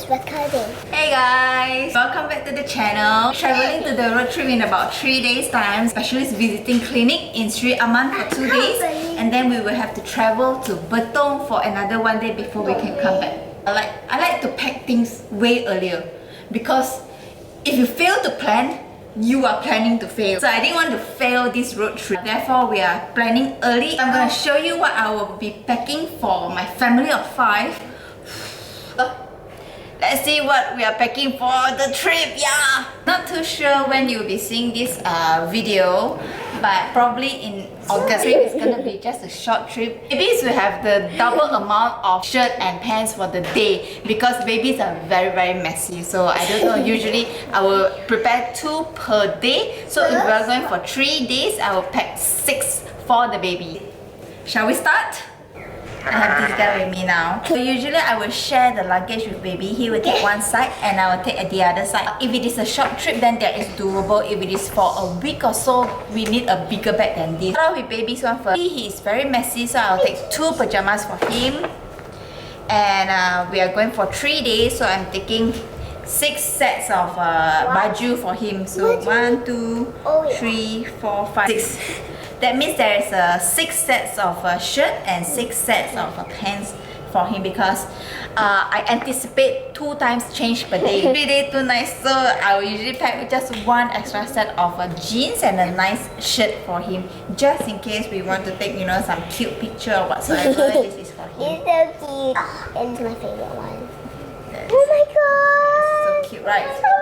recording. Hey guys! Welcome back to the channel. Traveling to the road trip in about 3 days time. Specialist visiting clinic in Sri Aman for 2 days. And then we will have to travel to Betong for another 1 day before we can come back. I like to pack things way earlier. Because if you fail to plan, you are planning to fail. So I didn't want to fail this road trip. Therefore, we are planning early. I'm going to show you what I will be packing for my family of 5. Let's see what we are packing for the trip, yeah! Not too sure when you'll be seeing this video, but probably in August. It's gonna be just a short trip. Babies will have the double amount of shirt and pants for the day because babies are very messy. So I don't know, usually I will prepare 2 per day. So if we are going for 3 days, I will pack 6 for the baby. Shall we start? I have this guy with me now. So usually I will share the luggage with baby. He will take one side and I will take the other side. If it is a short trip, then that is doable. If it is for a week or so, we need a bigger bag than this. Start with baby's one first. He is very messy, so I'll take 2 pajamas for him. And we are going for 3 days, so I'm taking 6 sets of baju for him. So 1, 2, 3, 4, 5, 6. That means there is 6 sets of shirt and 6 sets of pants for him because I anticipate 2 times change per day. 3 days, 2 nights, so I will usually pack just 1 extra set of jeans and a nice shirt for him, just in case we want to take, you know, some cute picture or whatsoever. This is for him. He's so cute. And it's my favorite one. Oh my god! So cute, right? So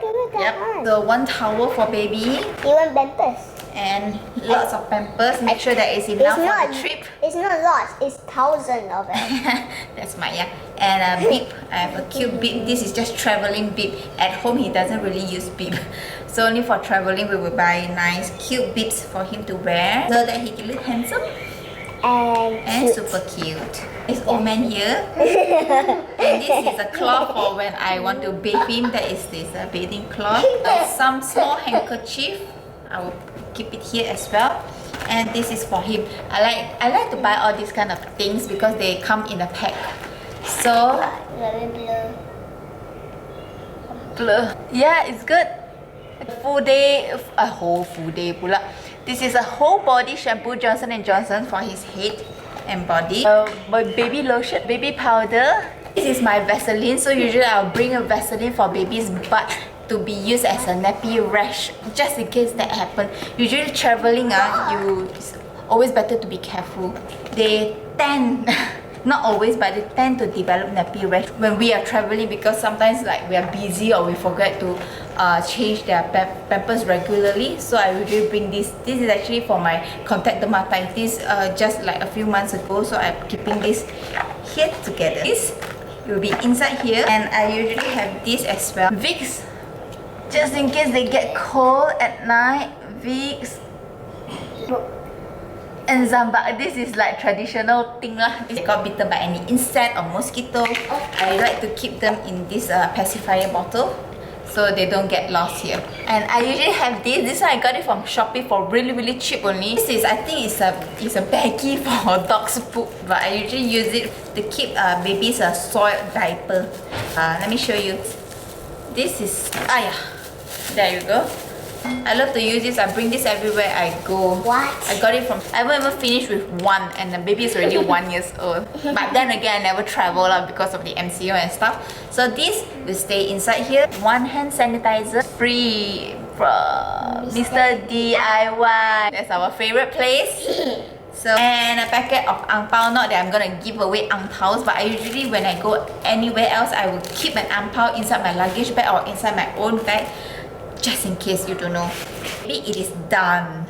cute! Look at that one. So 1 towel for baby. You want Pampers? And lots of Pampers. Make sure that it's enough for the trip. It's not lots, it's thousands of it. That's my, yeah. And a bib. I have a cute bib. This is just traveling bib. At home, he doesn't really use bib. So only for traveling, we will buy nice cute bibs for him to wear so that he can look handsome and super cute. This old man here. And this is a cloth for when I want to bathe him. That is this bathing cloth. Some small handkerchief. I will keep it here as well. And this is for him. I like to buy all these kind of things because they come in a pack. So Very blur. Yeah, it's good. Full day, a whole full day pula. This is a whole body shampoo, Johnson & Johnson, for his head and body. My baby lotion, baby powder. This is my Vaseline. So usually I'll bring a Vaseline for baby's butt to be used as a nappy rash, just in case that happens. Usually traveling, it's always better to be careful. They tend, not always, but they tend to develop nappy rash when we are traveling because sometimes like we are busy or we forget to change their pampers regularly. So I usually bring this. This is actually for my contact dermatitis just like a few months ago. So I'm keeping this here together. This will be inside here, and I usually have this as well. Vicks. Just in case they get cold at night, Vicks and Zambak. This is like traditional thing lah. If they got bitten by any insect or mosquito, I like to keep them in this pacifier bottle so they don't get lost here. And I usually have this. This one I got it from Shopee for really cheap only. This is, I think it's a baggie for dog's poop, but I usually use it to keep baby's soiled diaper. Let me show you. This is, there you go. I love to use this. I bring this everywhere I go. What? I got it from, I haven't even finished with 1 and the baby is already 1 years old. But then again, I never travel because of the MCO and stuff. So this will stay inside here. 1 hand sanitizer, free from Mr. DIY. That's our favorite place. So, and a packet of ang pao. Not that I'm gonna give away ang paos, but I usually when I go anywhere else, I will keep an ang pao inside my luggage bag or inside my own bag, just in case you don't know. Maybe it is done.